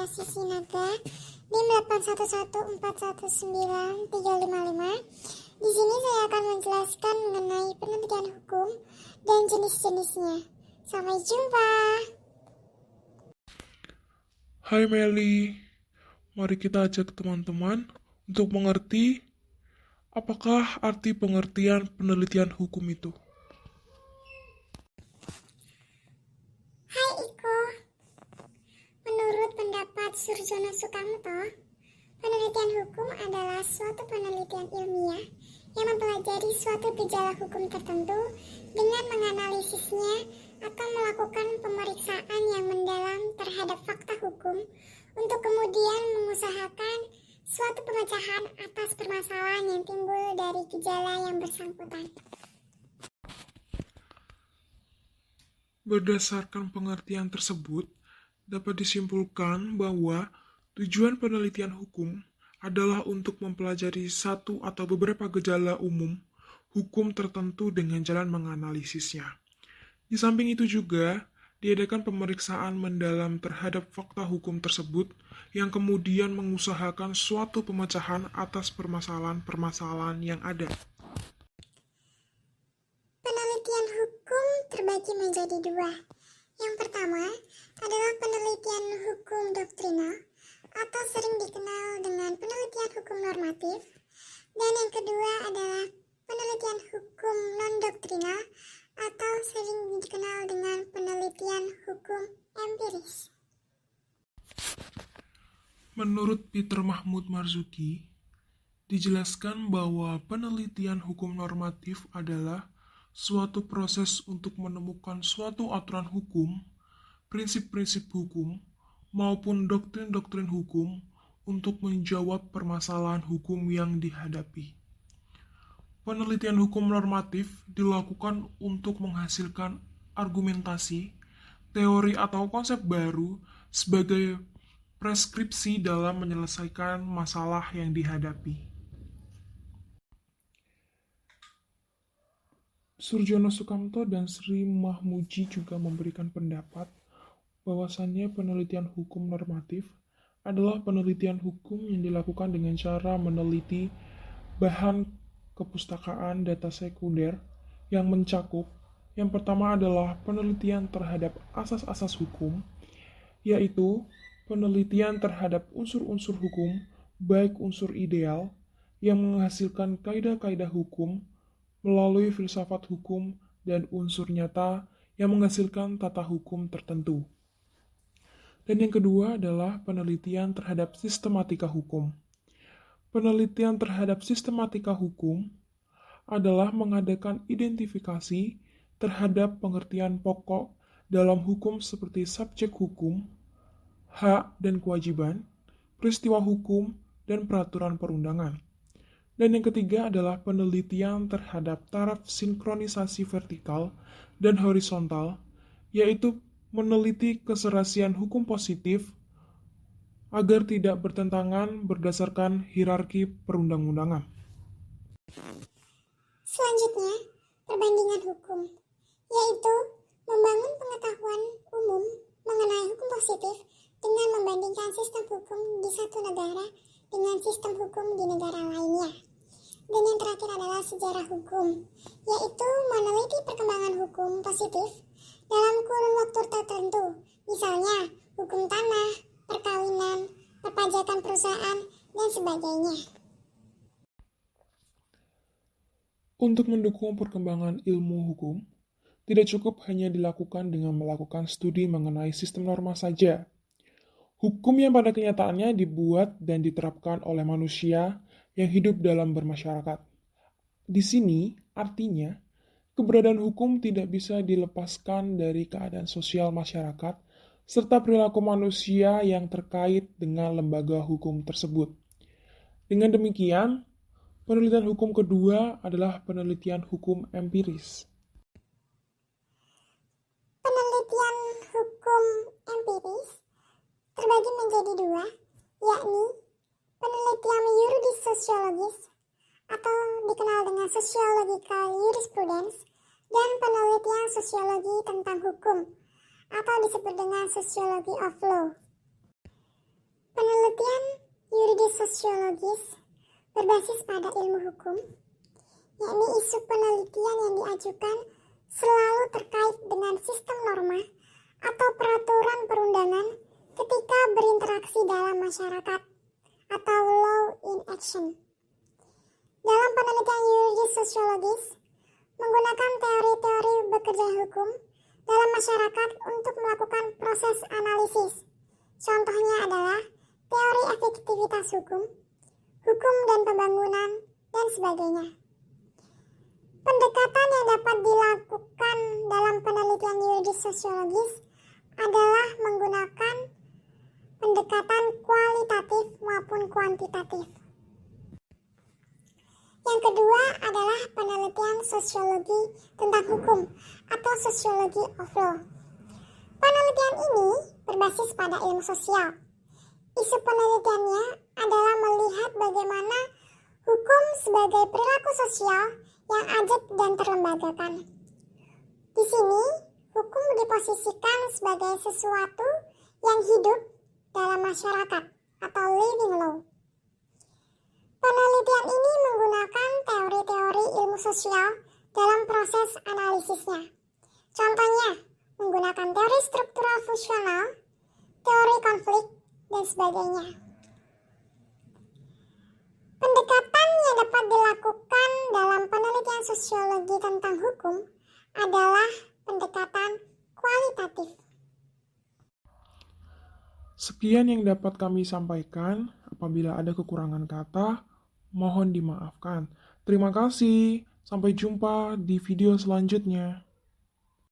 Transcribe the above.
Komunikasi Sinaga NIM 811419355. Di sini saya akan menjelaskan mengenai penelitian hukum dan jenis-jenisnya. Sampai jumpa. Hai Meli, mari kita ajak teman-teman untuk mengerti apakah arti pengertian penelitian hukum itu. Hai Iko, menurut pendapat Surjono Sukamto, penelitian hukum adalah suatu penelitian ilmiah yang mempelajari suatu gejala hukum tertentu dengan menganalisisnya atau melakukan pemeriksaan yang mendalam terhadap fakta hukum untuk kemudian mengusahakan suatu pemecahan atas permasalahan yang timbul dari gejala yang bersangkutan. Berdasarkan pengertian tersebut, dapat disimpulkan bahwa tujuan penelitian hukum adalah untuk mempelajari satu atau beberapa gejala umum hukum tertentu dengan jalan menganalisisnya. Di samping itu juga, diadakan pemeriksaan mendalam terhadap fakta hukum tersebut yang kemudian mengusahakan suatu pemecahan atas permasalahan-permasalahan yang ada. Penelitian hukum terbagi menjadi dua. Yang pertama adalah penelitian hukum doktrinal atau sering dikenal dengan penelitian hukum normatif. Dan yang kedua adalah penelitian hukum non-doktrinal atau sering dikenal dengan penelitian hukum empiris. Menurut Peter Mahmud Marzuki, dijelaskan bahwa penelitian hukum normatif adalah suatu proses untuk menemukan suatu aturan hukum, prinsip-prinsip hukum, maupun doktrin-doktrin hukum untuk menjawab permasalahan hukum yang dihadapi. Penelitian hukum normatif dilakukan untuk menghasilkan argumentasi, teori atau konsep baru sebagai preskripsi dalam menyelesaikan masalah yang dihadapi. Surjono Sukamto dan Sri Mahmuji juga memberikan pendapat bahwasannya penelitian hukum normatif adalah penelitian hukum yang dilakukan dengan cara meneliti bahan kepustakaan data sekunder yang mencakup yang pertama adalah penelitian terhadap asas-asas hukum, yaitu penelitian terhadap unsur-unsur hukum, baik unsur ideal yang menghasilkan kaidah-kaidah hukum melalui filsafat hukum dan unsur nyata yang menghasilkan tata hukum tertentu. Dan yang kedua adalah penelitian terhadap sistematika hukum. Penelitian terhadap sistematika hukum adalah mengadakan identifikasi terhadap pengertian pokok dalam hukum seperti subjek hukum, hak dan kewajiban, peristiwa hukum, dan peraturan perundangan. Dan yang ketiga adalah penelitian terhadap taraf sinkronisasi vertikal dan horizontal, yaitu meneliti keserasian hukum positif agar tidak bertentangan berdasarkan hierarki perundang-undangan. Selanjutnya, perbandingan hukum, yaitu membangun pengetahuan umum mengenai hukum positif dengan membandingkan sistem hukum di satu negara dengan sistem hukum di negara lainnya. Dan yang terakhir adalah sejarah hukum, yaitu meneliti perkembangan hukum positif dalam kurun waktu tertentu, misalnya hukum tanah, perkawinan, perpajakan perusahaan, dan sebagainya. Untuk mendukung perkembangan ilmu hukum, tidak cukup hanya dilakukan dengan melakukan studi mengenai sistem norma saja. Hukum yang pada kenyataannya dibuat dan diterapkan oleh manusia yang hidup dalam bermasyarakat. Di sini, artinya, keberadaan hukum tidak bisa dilepaskan dari keadaan sosial masyarakat serta perilaku manusia yang terkait dengan lembaga hukum tersebut. Dengan demikian, penelitian hukum kedua adalah penelitian hukum empiris. Penelitian hukum empiris terbagi menjadi dua, yakni penelitian yuridis sosiologis atau dikenal dengan sociological jurisprudence dan penelitian sosiologi tentang hukum atau disebut dengan sociology of law. Penelitian yuridis sosiologis berbasis pada ilmu hukum, yakni isu penelitian yang diajukan selalu terkait dengan sistem norma atau peraturan perundangan ketika berinteraksi dalam masyarakat atau law in action. Dalam penelitian yuridis sosiologis, menggunakan teori-teori bekerja hukum dalam masyarakat untuk melakukan proses analisis. Contohnya adalah teori efektivitas hukum, hukum dan pembangunan, dan sebagainya. Pendekatan yang dapat dilakukan dalam penelitian yuridis sosiologis adalah menggunakan pendekatan kualitatif maupun kuantitatif. Yang kedua adalah penelitian sosiologi tentang hukum atau sosiologi of law. Penelitian ini berbasis pada ilmu sosial. Isu penelitiannya adalah melihat bagaimana hukum sebagai perilaku sosial yang ajak dan terlembagakan. Di sini, hukum diposisikan sebagai sesuatu yang hidup dalam masyarakat atau living law. Penelitian ini menggunakan teori-teori ilmu sosial dalam proses analisisnya. Contohnya, menggunakan teori struktural fungsional, teori konflik, dan sebagainya. Pendekatan yang dapat dilakukan dalam penelitian sosiologi tentang hukum adalah pendekatan kualitatif. Sekian yang dapat kami sampaikan. Apabila ada kekurangan kata, mohon dimaafkan. Terima kasih. Sampai jumpa di video selanjutnya.